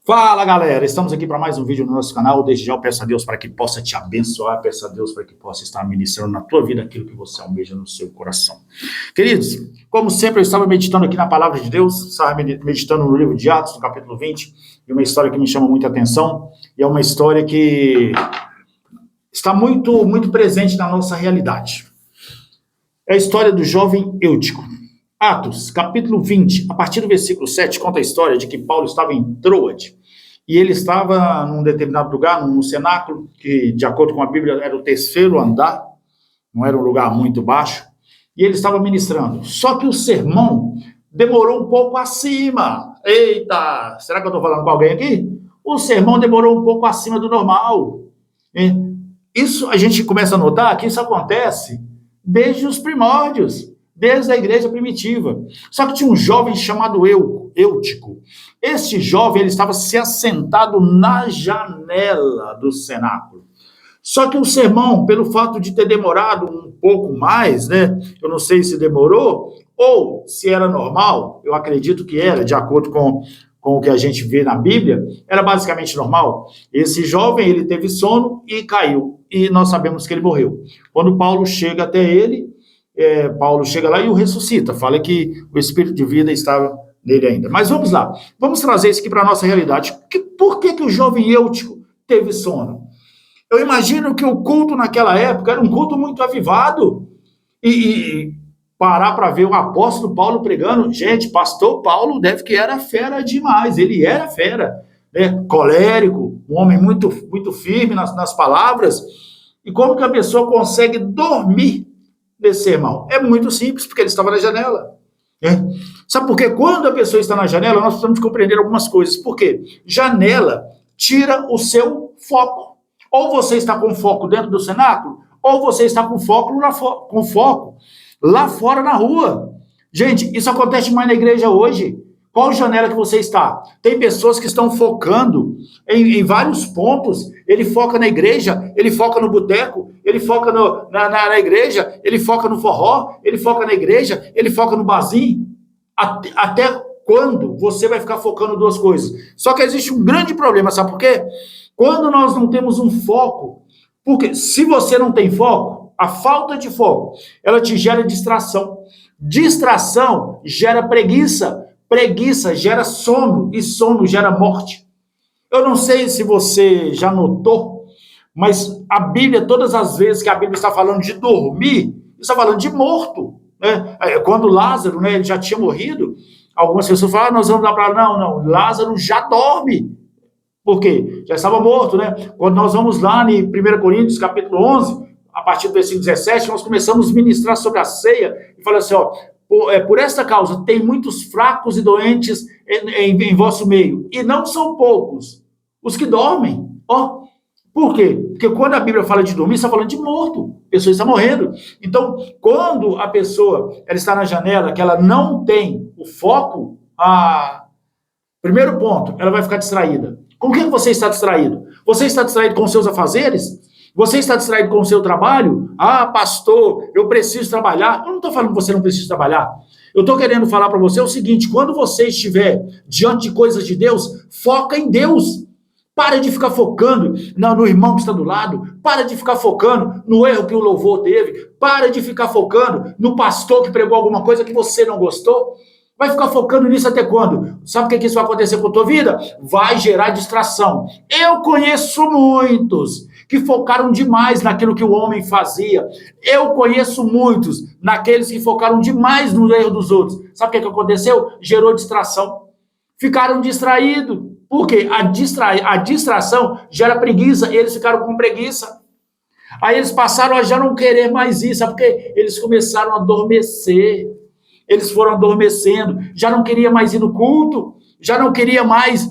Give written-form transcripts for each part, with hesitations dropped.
Fala galera, estamos aqui para mais um vídeo no nosso canal. Desde já eu peço a Deus para que possa te abençoar, peço a Deus para que possa estar ministrando na tua vida aquilo que você almeja no seu coração. Queridos, como sempre eu estava meditando aqui na palavra de Deus, estava meditando no livro de Atos, no capítulo 20, e uma história que me chama muita atenção, e é uma história que está muito presente na nossa realidade. É a história do jovem Eutico. Atos, capítulo 20, a partir do versículo 7, conta a história de que Paulo estava em Troade, e ele estava num determinado lugar, num cenáculo, que, de acordo com a Bíblia, era o terceiro andar, não era um lugar muito baixo, e ele estava ministrando. Só que o sermão demorou um pouco acima. Eita, será que eu estou falando com alguém aqui? O sermão demorou um pouco acima do normal. Isso a gente começa a notar que isso acontece desde os primórdios, desde a igreja primitiva. Só que tinha um jovem chamado Eutico. Este jovem, ele estava se assentado na janela do cenáculo. Só que o sermão, pelo fato de ter demorado um pouco mais, né? Eu não sei se demorou, ou se era normal, eu acredito que era, de acordo com o que a gente vê na Bíblia, era basicamente normal. Esse jovem, ele teve sono e caiu, e nós sabemos que ele morreu. Quando Paulo chega até ele, Paulo chega lá e o ressuscita, fala que o espírito de vida estava nele ainda. Mas vamos lá, vamos trazer isso aqui para a nossa realidade. Por que o jovem Eutico teve sono? Eu imagino que o culto naquela época era um culto muito avivado, e parar para ver o apóstolo Paulo pregando, gente, pastor Paulo deve que era fera demais, ele era fera, né? Colérico, um homem muito firme nas palavras. E como que a pessoa consegue dormir desse sermão? É muito simples, porque ele estava na janela. Sabe por quê? Quando a pessoa está na janela, nós precisamos compreender algumas coisas. Por quê? Janela tira o seu foco. Ou você está com foco dentro do cenáculo, ou você está com foco lá fora na rua. Gente, isso acontece mais na igreja hoje. Qual janela que você está? Tem pessoas que estão focando em vários pontos. Ele foca na igreja, ele foca no boteco, ele foca na igreja, ele foca no forró, ele foca na igreja, ele foca no barzinho. Até quando você vai ficar focando duas coisas? Só que existe um grande problema, sabe por quê? Quando nós não temos um foco, porque se você não tem foco, a falta de foco, ela te gera distração. Distração gera preguiça. Preguiça gera sono, e sono gera morte. Eu não sei se você já notou, mas a Bíblia, todas as vezes que a Bíblia está falando de dormir, está falando de morto. Né? Quando Lázaro, né, ele já tinha morrido, algumas pessoas falam, nós vamos lá para lá. Não, Lázaro já dorme. Por quê? Já estava morto, né? Quando nós vamos lá em 1 Coríntios, capítulo 11, a partir do versículo 17, nós começamos a ministrar sobre a ceia, e fala assim, por esta causa, tem muitos fracos e doentes em vosso meio, e não são poucos os que dormem. Por quê? Porque quando a Bíblia fala de dormir, está falando de morto, a pessoa está morrendo. Então, quando a pessoa ela está na janela, que ela não tem o foco, primeiro ponto, ela vai ficar distraída. Com o que você está distraído? Você está distraído com os seus afazeres? Você está distraído com o seu trabalho? Pastor, eu preciso trabalhar. Eu não estou falando que você não precisa trabalhar. Eu estou querendo falar para você o seguinte, quando você estiver diante de coisas de Deus, foca em Deus. Para de ficar focando no irmão que está do lado. Para de ficar focando no erro que o louvor teve. Para de ficar focando no pastor que pregou alguma coisa que você não gostou. Vai ficar focando nisso até quando? Sabe o que isso vai acontecer com a tua vida? Vai gerar distração. Eu conheço muitos que focaram demais naquilo que o homem fazia. Eu conheço muitos naqueles que focaram demais no erro dos outros. Sabe o que aconteceu? Gerou distração. Ficaram distraídos. Por quê? A distração gera preguiça, eles ficaram com preguiça. Aí eles passaram a já não querer mais isso, sabe por quê? Eles começaram a adormecer. Eles foram adormecendo, já não queria mais ir no culto, já não queria mais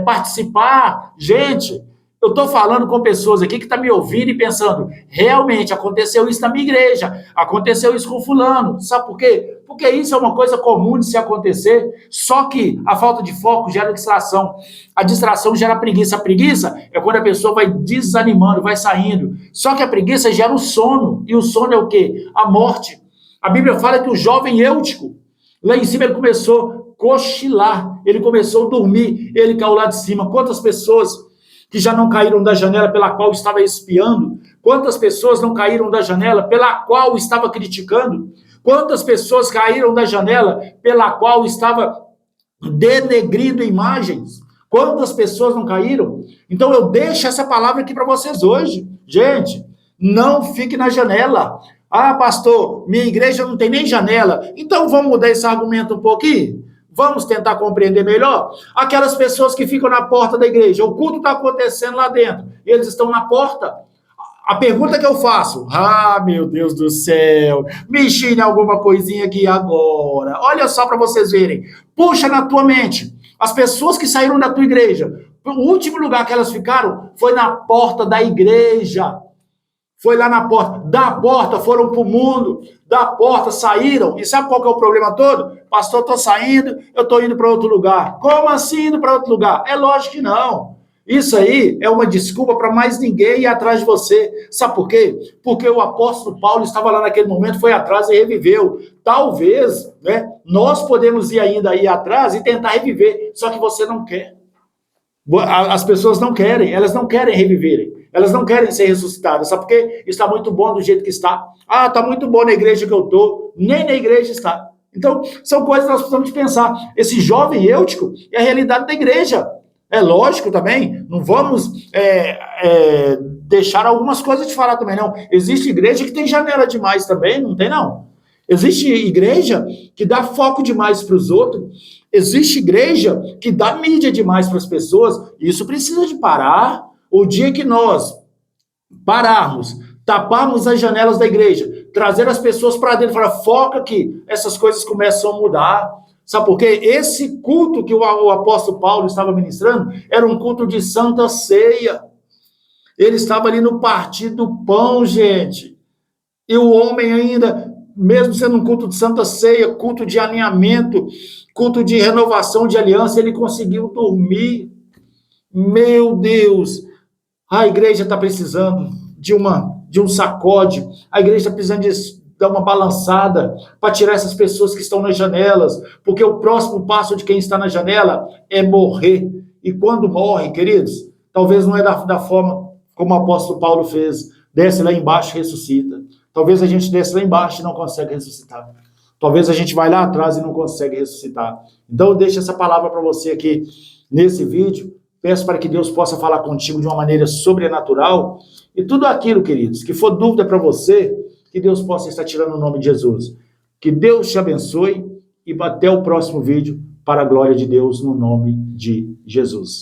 participar. Gente, eu estou falando com pessoas aqui que estão me ouvindo e pensando, realmente aconteceu isso na minha igreja, aconteceu isso com fulano. Sabe por quê? Porque isso é uma coisa comum de se acontecer, só que a falta de foco gera distração. A distração gera preguiça. A preguiça é quando a pessoa vai desanimando, vai saindo. Só que a preguiça gera o sono, e o sono é o quê? A morte. A Bíblia fala que o jovem Eutico, lá em cima ele começou cochilar, ele começou a dormir, ele caiu lá de cima. Quantas pessoas que já não caíram da janela pela qual estava espiando? Quantas pessoas não caíram da janela pela qual estava criticando? Quantas pessoas caíram da janela pela qual estava denegrindo imagens? Quantas pessoas não caíram? Então eu deixo essa palavra aqui para vocês hoje. Gente, não fique na janela. Ah, pastor, minha igreja não tem nem janela. Então vamos mudar esse argumento um pouquinho? Vamos tentar compreender melhor? Aquelas pessoas que ficam na porta da igreja, o culto está acontecendo lá dentro, eles estão na porta. A pergunta que eu faço, meu Deus do céu, me ensine alguma coisinha aqui agora. Olha só para vocês verem. Puxa na tua mente, as pessoas que saíram da tua igreja, o último lugar que elas ficaram foi na porta da igreja. Foi lá na porta, da porta foram para o mundo, da porta saíram, e sabe qual que é o problema todo? Pastor, estou saindo, eu estou indo para outro lugar. Como assim indo para outro lugar? É lógico que não. Isso aí é uma desculpa para mais ninguém ir atrás de você. Sabe por quê? Porque o apóstolo Paulo estava lá naquele momento, foi atrás e reviveu. Talvez, né, nós podemos ir ainda ir atrás e tentar reviver, só que você não quer. As pessoas não querem, elas não querem reviverem. Elas não querem ser ressuscitadas, sabe por quê? Está muito bom do jeito que está. Está muito bom na igreja que eu estou. Nem na igreja está. Então, são coisas que nós precisamos de pensar. Esse jovem Eutico é a realidade da igreja. É lógico também, não vamos deixar algumas coisas de falar também, não. Existe igreja que tem janela demais também, não tem não. Existe igreja que dá foco demais para os outros. Existe igreja que dá mídia demais para as pessoas. Isso precisa de parar. O dia que nós pararmos, taparmos as janelas da igreja, trazer as pessoas para dentro e falar, foca aqui, essas coisas começam a mudar. Sabe por quê? Esse culto que o apóstolo Paulo estava ministrando era um culto de santa ceia. Ele estava ali no partir do pão, gente. E o homem ainda, mesmo sendo um culto de santa ceia, culto de alinhamento, culto de renovação de aliança, ele conseguiu dormir. Meu Deus! A igreja está precisando de um sacode, a igreja está precisando de dar uma balançada para tirar essas pessoas que estão nas janelas, porque o próximo passo de quem está na janela é morrer. E quando morre, queridos, talvez não é da forma como o apóstolo Paulo fez, desce lá embaixo e ressuscita. Talvez a gente desce lá embaixo e não consegue ressuscitar. Talvez a gente vai lá atrás e não consegue ressuscitar. Então eu deixo essa palavra para você aqui nesse vídeo. Peço para que Deus possa falar contigo de uma maneira sobrenatural. E tudo aquilo, queridos, que for dúvida para você, que Deus possa estar tirando o nome de Jesus. Que Deus te abençoe e até o próximo vídeo, para a glória de Deus, no nome de Jesus.